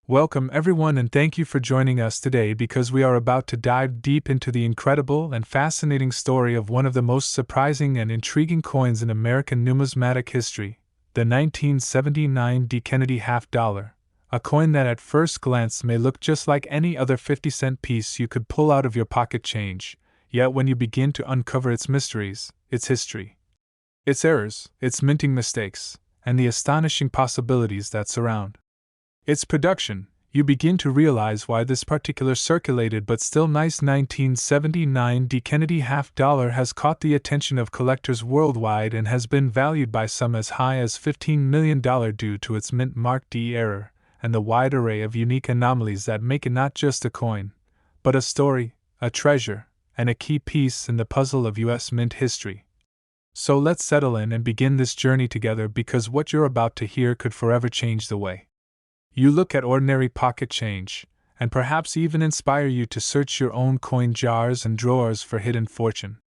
Welcome everyone and thank you for joining us today because we are about to dive deep into the incredible and fascinating story of one of the most surprising and intriguing coins in American numismatic history, the 1979 D. Kennedy half dollar, a coin that at first glance may look just like any other 50-cent piece you could pull out of your pocket change, yet when you begin to uncover its mysteries, its history, its errors, its minting mistakes, and the astonishing possibilities that surround its production, you begin to realize why this particular circulated but still nice 1979 D. Kennedy half dollar has caught the attention of collectors worldwide and has been valued by some as high as $15 million due to its mint mark D error and the wide array of unique anomalies that make it not just a coin, but a story, a treasure, and a key piece in the puzzle of U.S. mint history. So let's settle in and begin this journey together because what you're about to hear could forever change the way you look at ordinary pocket change, and perhaps even inspire you to search your own coin jars and drawers for hidden fortune.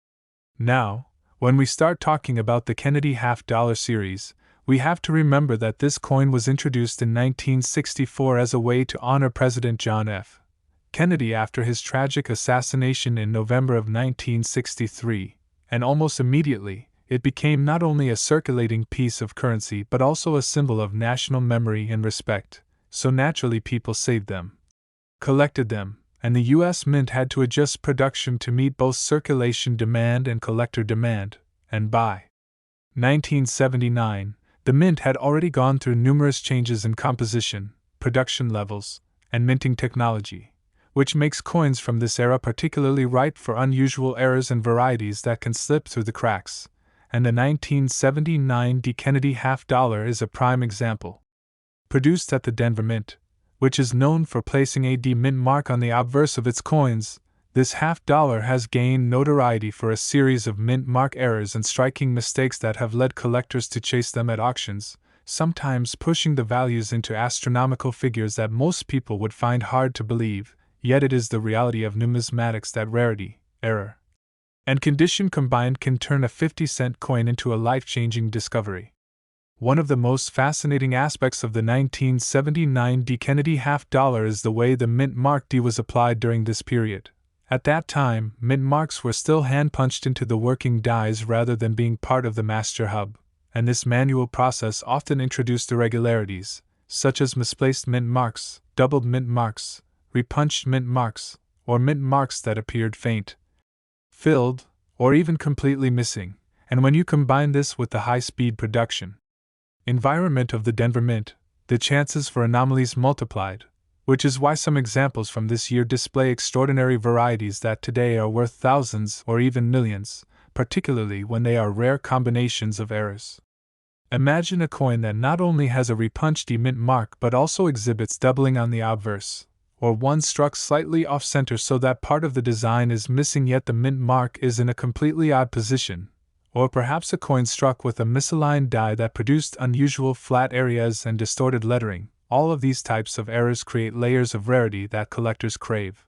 Now, when we start talking about the Kennedy half dollar series, we have to remember that this coin was introduced in 1964 as a way to honor President John F. Kennedy after his tragic assassination in November of 1963, and almost immediately, it became not only a circulating piece of currency but also a symbol of national memory and respect. So naturally people saved them, collected them, and the U.S. Mint had to adjust production to meet both circulation demand and collector demand, and by 1979, the Mint had already gone through numerous changes in composition, production levels, and minting technology, which makes coins from this era particularly ripe for unusual errors and varieties that can slip through the cracks, and the 1979 D. Kennedy half dollar is a prime example. Produced at the Denver Mint, which is known for placing a D mint mark on the obverse of its coins, this half dollar has gained notoriety for a series of mint mark errors and striking mistakes that have led collectors to chase them at auctions, sometimes pushing the values into astronomical figures that most people would find hard to believe, yet it is the reality of numismatics that rarity, error, and condition combined can turn a 50-cent coin into a life-changing discovery. One of the most fascinating aspects of the 1979 D. Kennedy half dollar is the way the mint mark D was applied during this period. At that time, mint marks were still hand-punched into the working dies rather than being part of the master hub, and this manual process often introduced irregularities, such as misplaced mint marks, doubled mint marks, repunched mint marks, or mint marks that appeared faint, filled, or even completely missing, and when you combine this with the high-speed production environment of the Denver Mint, the chances for anomalies multiplied, which is why some examples from this year display extraordinary varieties that today are worth thousands or even millions, particularly when they are rare combinations of errors. Imagine a coin that not only has a repunched D mint mark but also exhibits doubling on the obverse, or one struck slightly off-center so that part of the design is missing yet the mint mark is in a completely odd position. Or perhaps a coin struck with a misaligned die that produced unusual flat areas and distorted lettering. All of these types of errors create layers of rarity that collectors crave.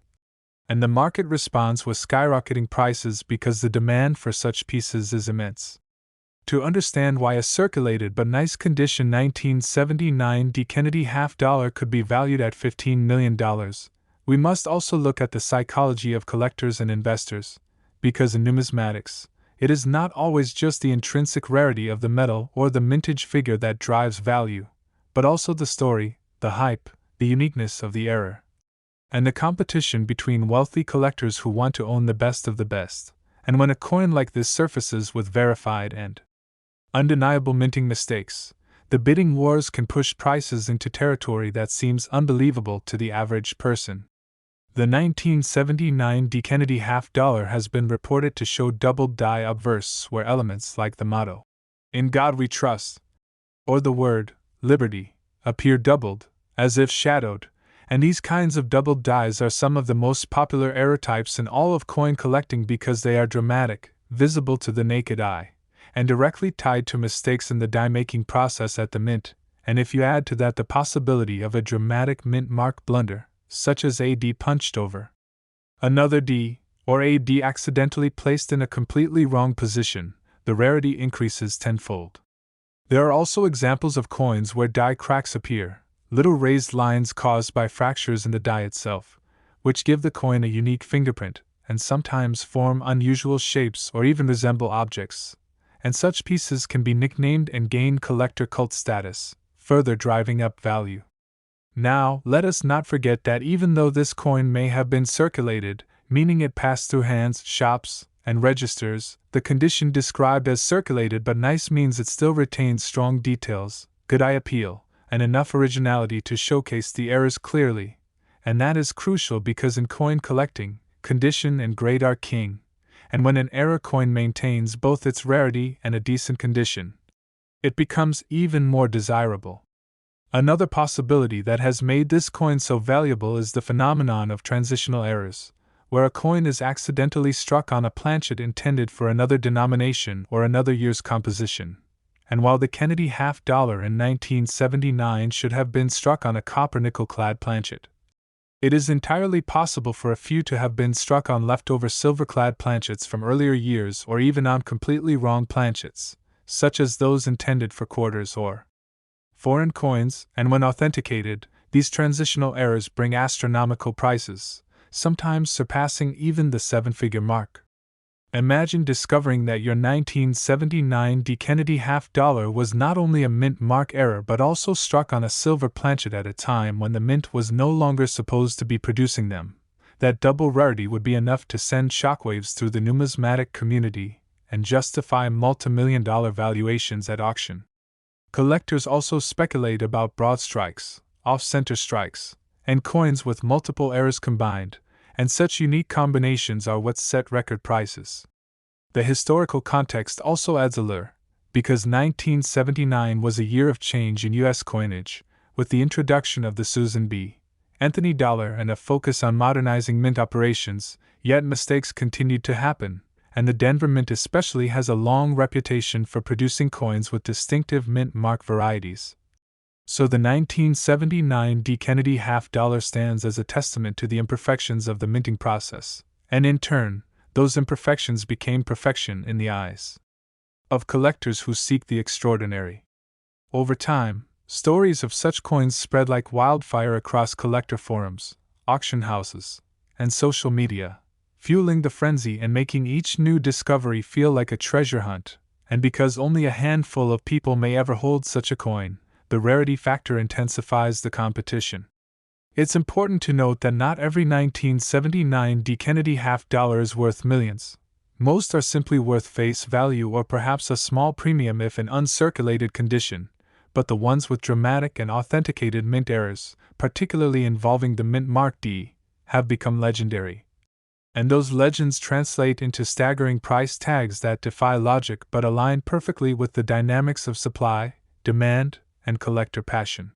And the market responds with skyrocketing prices because the demand for such pieces is immense. To understand why a circulated but nice condition 1979 D. Kennedy half dollar could be valued at $15 million, we must also look at the psychology of collectors and investors, because in numismatics, it is not always just the intrinsic rarity of the metal or the mintage figure that drives value, but also the story, the hype, the uniqueness of the error, and the competition between wealthy collectors who want to own the best of the best. And when a coin like this surfaces with verified and undeniable minting mistakes, the bidding wars can push prices into territory that seems unbelievable to the average person. The 1979 D. Kennedy half dollar has been reported to show doubled die obverse where elements like the motto, "In God We Trust," or the word, "Liberty," appear doubled, as if shadowed, and these kinds of doubled dies are some of the most popular error types in all of coin collecting because they are dramatic, visible to the naked eye, and directly tied to mistakes in the die-making process at the mint, and if you add to that the possibility of a dramatic mint mark blunder, such as a D punched over another D, or a D accidentally placed in a completely wrong position, the rarity increases tenfold. There are also examples of coins where die cracks appear, little raised lines caused by fractures in the die itself, which give the coin a unique fingerprint, and sometimes form unusual shapes or even resemble objects, and such pieces can be nicknamed and gain collector cult status, further driving up value. Now, let us not forget that even though this coin may have been circulated, meaning it passed through hands, shops, and registers, the condition described as circulated but nice means it still retains strong details, good eye appeal, and enough originality to showcase the errors clearly, and that is crucial because in coin collecting, condition and grade are king, and when an error coin maintains both its rarity and a decent condition, it becomes even more desirable. Another possibility that has made this coin so valuable is the phenomenon of transitional errors, where a coin is accidentally struck on a planchet intended for another denomination or another year's composition. And while the Kennedy $50 in 1979 should have been struck on a copper nickel-clad planchet, it is entirely possible for a few to have been struck on leftover silver-clad planchets from earlier years or even on completely wrong planchets, such as those intended for quarters or foreign coins, and when authenticated, these transitional errors bring astronomical prices, sometimes surpassing even the seven-figure mark. Imagine discovering that your 1979 D. Kennedy $50 was not only a mint mark error but also struck on a silver planchet at a time when the mint was no longer supposed to be producing them. That double rarity would be enough to send shockwaves through the numismatic community and justify multimillion-dollar valuations at auction. Collectors also speculate about broad strikes, off-center strikes, and coins with multiple errors combined, and such unique combinations are what set record prices. The historical context also adds allure, because 1979 was a year of change in U.S. coinage, with the introduction of the Susan B. Anthony dollar and a focus on modernizing mint operations, yet mistakes continued to happen, and the Denver Mint especially has a long reputation for producing coins with distinctive mint mark varieties. So the 1979 D. Kennedy $50 stands as a testament to the imperfections of the minting process, and in turn, those imperfections became perfection in the eyes of collectors who seek the extraordinary. Over time, stories of such coins spread like wildfire across collector forums, auction houses, and social media, fueling the frenzy and making each new discovery feel like a treasure hunt, and because only a handful of people may ever hold such a coin, the rarity factor intensifies the competition. It's important to note that not every 1979 D. Kennedy $50 is worth millions. Most are simply worth face value or perhaps a small premium if in uncirculated condition, but the ones with dramatic and authenticated mint errors, particularly involving the mint mark D, have become legendary. And those legends translate into staggering price tags that defy logic but align perfectly with the dynamics of supply, demand, and collector passion.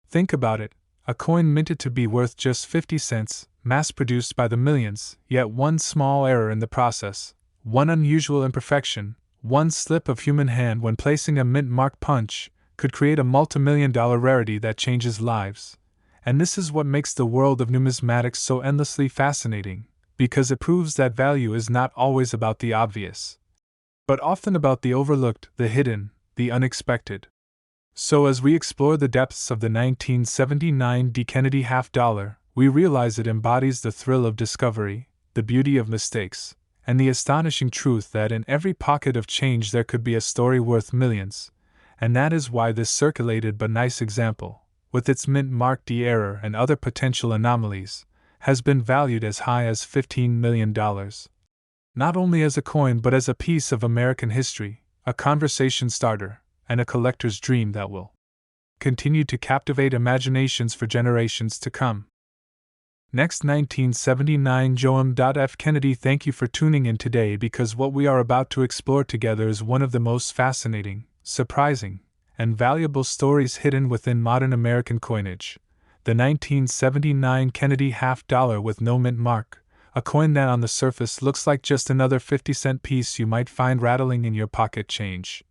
Think about it, a coin minted to be worth just 50 cents, mass-produced by the millions, yet one small error in the process, one unusual imperfection, one slip of human hand when placing a mint mark punch, could create a multimillion-dollar rarity that changes lives. And this is what makes the world of numismatics so endlessly fascinating, because it proves that value is not always about the obvious, but often about the overlooked, the hidden, the unexpected. So as we explore the depths of the 1979 D. Kennedy $50, we realize it embodies the thrill of discovery, the beauty of mistakes, and the astonishing truth that in every pocket of change there could be a story worth millions, and that is why this circulated but nice example, with its mint mark D error and other potential anomalies, has been valued as high as $15 million. Not only as a coin but as a piece of American history, a conversation starter, and a collector's dream that will continue to captivate imaginations for generations to come. Next, 1979 Joam F. Kennedy. Thank you for tuning in today because what we are about to explore together is one of the most fascinating, surprising, and valuable stories hidden within modern American coinage. The 1979 Kennedy $50 with no mint mark, a coin that on the surface looks like just another 50-cent piece you might find rattling in your pocket change.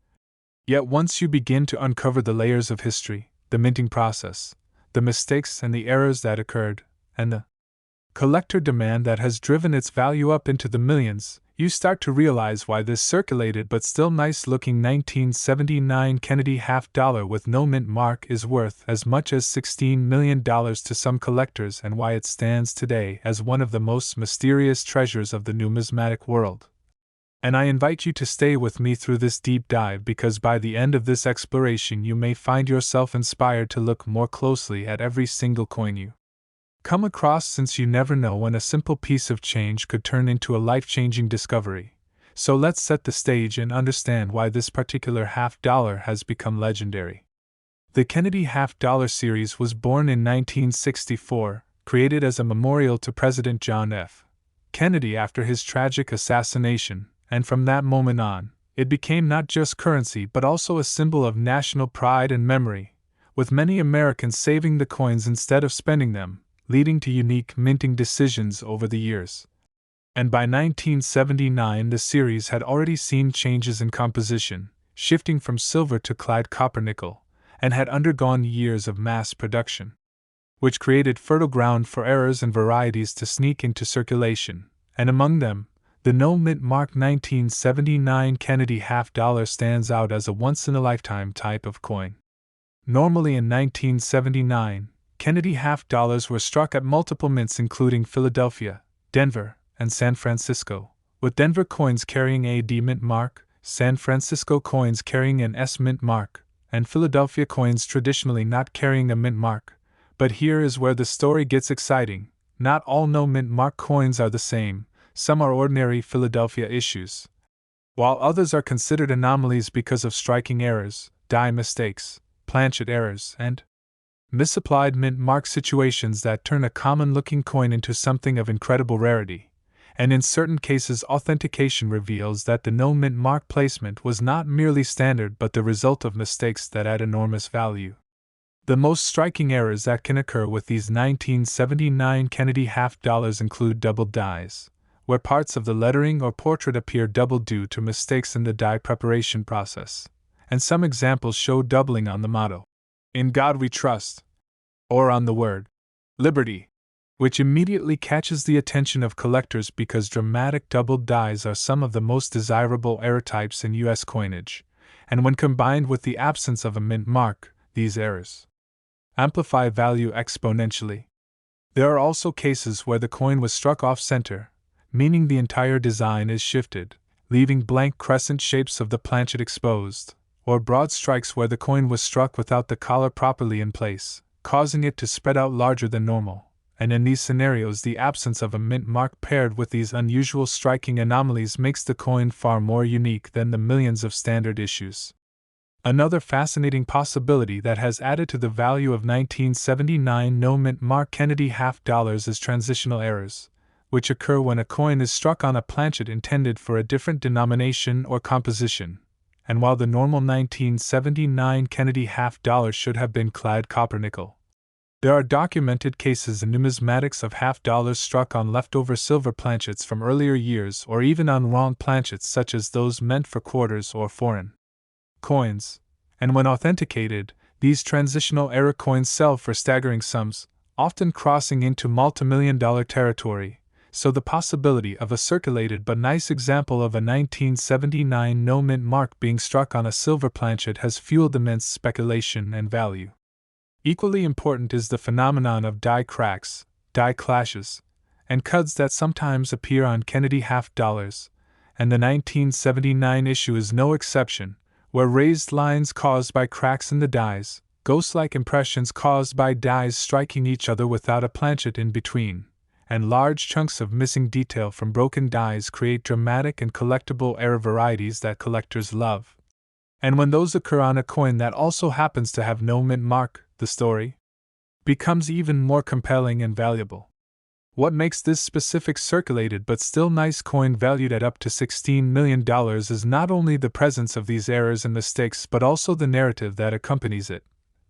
Yet once you begin to uncover the layers of history, the minting process, the mistakes and the errors that occurred, and the collector demand that has driven its value up into the millions, you start to realize why this circulated but still nice looking 1979 Kennedy half dollar with no mint mark is worth as much as $16 million to some collectors, and why it stands today as one of the most mysterious treasures of the numismatic world. And I invite you to stay with me through this deep dive, because by the end of this exploration you may find yourself inspired to look more closely at every single coin you come across, since you never know when a simple piece of change could turn into a life-changing discovery. So let's set the stage and understand why this particular half dollar has become legendary. The Kennedy half dollar series was born in 1964, created as a memorial to President John F. Kennedy after his tragic assassination, and from that moment on, it became not just currency but also a symbol of national pride and memory, with many Americans saving the coins instead of spending them, leading to unique minting decisions over the years. And by 1979 the series had already seen changes in composition, shifting from silver to clad copper nickel, and had undergone years of mass production, which created fertile ground for errors and varieties to sneak into circulation, and among them, the no mint mark 1979 Kennedy half dollar stands out as a once-in-a-lifetime type of coin. Normally in 1979, Kennedy half dollars were struck at multiple mints including Philadelphia, Denver, and San Francisco, with Denver coins carrying a D mint mark, San Francisco coins carrying an S mint mark, and Philadelphia coins traditionally not carrying a mint mark. But here is where the story gets exciting. Not all no mint mark coins are the same. Some are ordinary Philadelphia issues, while others are considered anomalies because of striking errors, die mistakes, planchet errors, and misapplied mint mark situations that turn a common-looking coin into something of incredible rarity. And in certain cases authentication reveals that the no mint mark placement was not merely standard but the result of mistakes that add enormous value. The most striking errors that can occur with these 1979 Kennedy half dollars include doubled dies, where parts of the lettering or portrait appear doubled due to mistakes in the die preparation process, and some examples show doubling on the motto, "In God We Trust," or on the word, "Liberty," which immediately catches the attention of collectors because dramatic doubled dies are some of the most desirable error types in U.S. coinage, and when combined with the absence of a mint mark, these errors amplify value exponentially. There are also cases where the coin was struck off-center, meaning the entire design is shifted, leaving blank crescent shapes of the planchet exposed, or broad strikes where the coin was struck without the collar properly in place, causing it to spread out larger than normal. And in these scenarios the absence of a mint mark paired with these unusual striking anomalies makes the coin far more unique than the millions of standard issues. Another fascinating possibility that has added to the value of 1979 no mint mark Kennedy half dollars is transitional errors, which occur when a coin is struck on a planchet intended for a different denomination or composition. And while the normal 1979 Kennedy half dollar should have been clad copper nickel, there are documented cases in numismatics of half dollars struck on leftover silver planchets from earlier years, or even on wrong planchets such as those meant for quarters or foreign coins, and when authenticated, these transitional error coins sell for staggering sums, often crossing into multimillion-dollar territory. So the possibility of a circulated but nice example of a 1979 no mint mark being struck on a silver planchet has fueled immense speculation and value. Equally important is the phenomenon of die cracks, die clashes, and cuds that sometimes appear on Kennedy half dollars, and the 1979 issue is no exception, where raised lines caused by cracks in the dies, ghost-like impressions caused by dies striking each other without a planchet in between, and large chunks of missing detail from broken dies create dramatic and collectible error varieties that collectors love. And when those occur on a coin that also happens to have no mint mark, the story becomes even more compelling and valuable. What makes this specific circulated but still nice coin valued at up to $16 million is not only the presence of these errors and mistakes but also the narrative that accompanies it.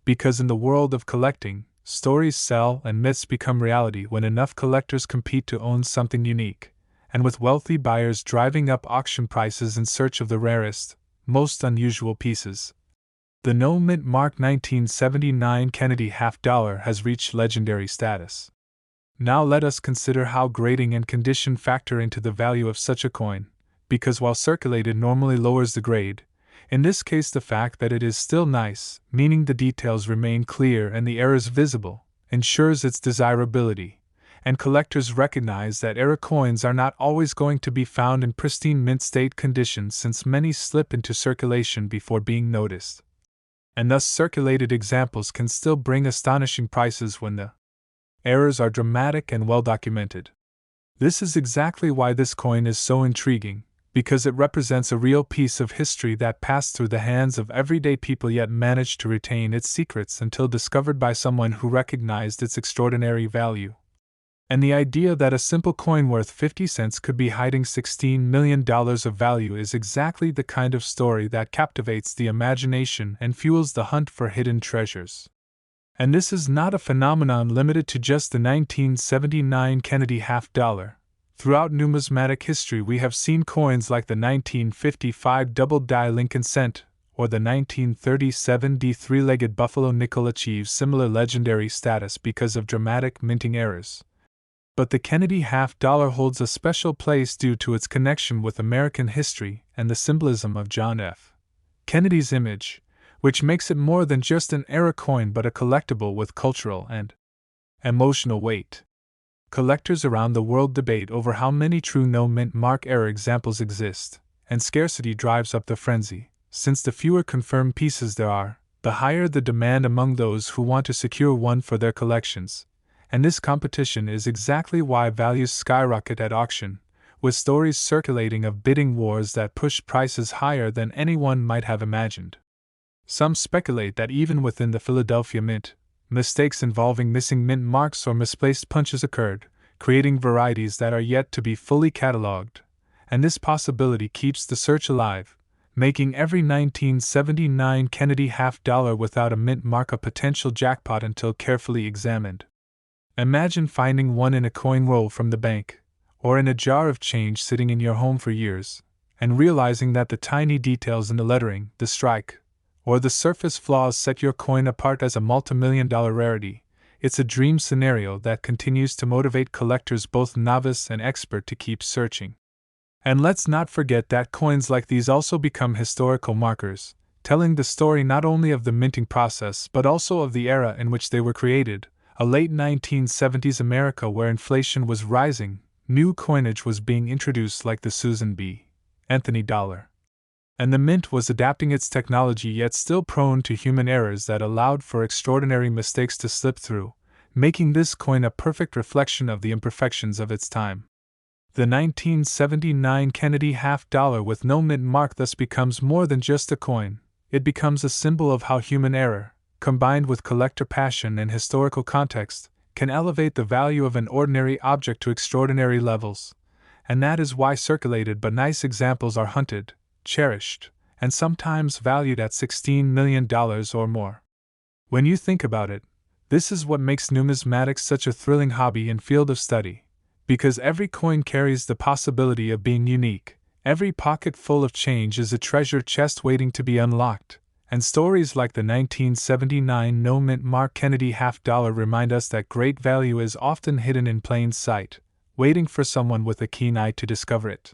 Because in the world of collecting, stories sell and myths become reality when enough collectors compete to own something unique, and with wealthy buyers driving up auction prices in search of the rarest, most unusual pieces. The no mint mark 1979 Kennedy half dollar has reached legendary status. Now let us consider how grading and condition factor into the value of such a coin, because while circulated normally lowers the grade, in this case the fact that it is still nice, meaning the details remain clear and the errors visible, ensures its desirability, and collectors recognize that era coins are not always going to be found in pristine mint state conditions since many slip into circulation before being noticed. And thus circulated examples can still bring astonishing prices when the errors are dramatic and well documented. This is exactly why this coin is so intriguing, because it represents a real piece of history that passed through the hands of everyday people yet managed to retain its secrets until discovered by someone who recognized its extraordinary value. And the idea that a simple coin worth 50 cents could be hiding $16 million of value is exactly the kind of story that captivates the imagination and fuels the hunt for hidden treasures. And this is not a phenomenon limited to just the 1979 Kennedy half-dollar. Throughout numismatic history we have seen coins like the 1955 double-die Lincoln cent or the 1937 three-legged buffalo nickel achieve similar legendary status because of dramatic minting errors. But the Kennedy half-dollar holds a special place due to its connection with American history and the symbolism of John F. Kennedy's image, which makes it more than just an era coin but a collectible with cultural and emotional weight. Collectors around the world debate over how many true no-mint mark error examples exist, and scarcity drives up the frenzy. Since the fewer confirmed pieces there are, the higher the demand among those who want to secure one for their collections. And this competition is exactly why values skyrocket at auction, with stories circulating of bidding wars that push prices higher than anyone might have imagined. Some speculate that even within the Philadelphia Mint, mistakes involving missing mint marks or misplaced punches occurred, creating varieties that are yet to be fully catalogued, and this possibility keeps the search alive, making every 1979 Kennedy half-dollar without a mint mark a potential jackpot until carefully examined. Imagine finding one in a coin roll from the bank, or in a jar of change sitting in your home for years, and realizing that the tiny details in the lettering, the strike, or the surface flaws set your coin apart as a multimillion-dollar rarity. It's a dream scenario that continues to motivate collectors both novice and expert to keep searching. And let's not forget that coins like these also become historical markers, telling the story not only of the minting process but also of the era in which they were created, a late 1970s America where inflation was rising, new coinage was being introduced like the Susan B. Anthony dollar. And the mint was adapting its technology yet still prone to human errors that allowed for extraordinary mistakes to slip through, making this coin a perfect reflection of the imperfections of its time. The 1979 Kennedy half-dollar with no mint mark thus becomes more than just a coin, it becomes a symbol of how human error, combined with collector passion and historical context, can elevate the value of an ordinary object to extraordinary levels. And that is why circulated but nice examples are hunted, cherished, and sometimes valued at $16 million or more. When you think about it, this is what makes numismatics such a thrilling hobby and field of study, because every coin carries the possibility of being unique, every pocket full of change is a treasure chest waiting to be unlocked, and stories like the 1979 no-mint mark Kennedy half-dollar remind us that great value is often hidden in plain sight, waiting for someone with a keen eye to discover it.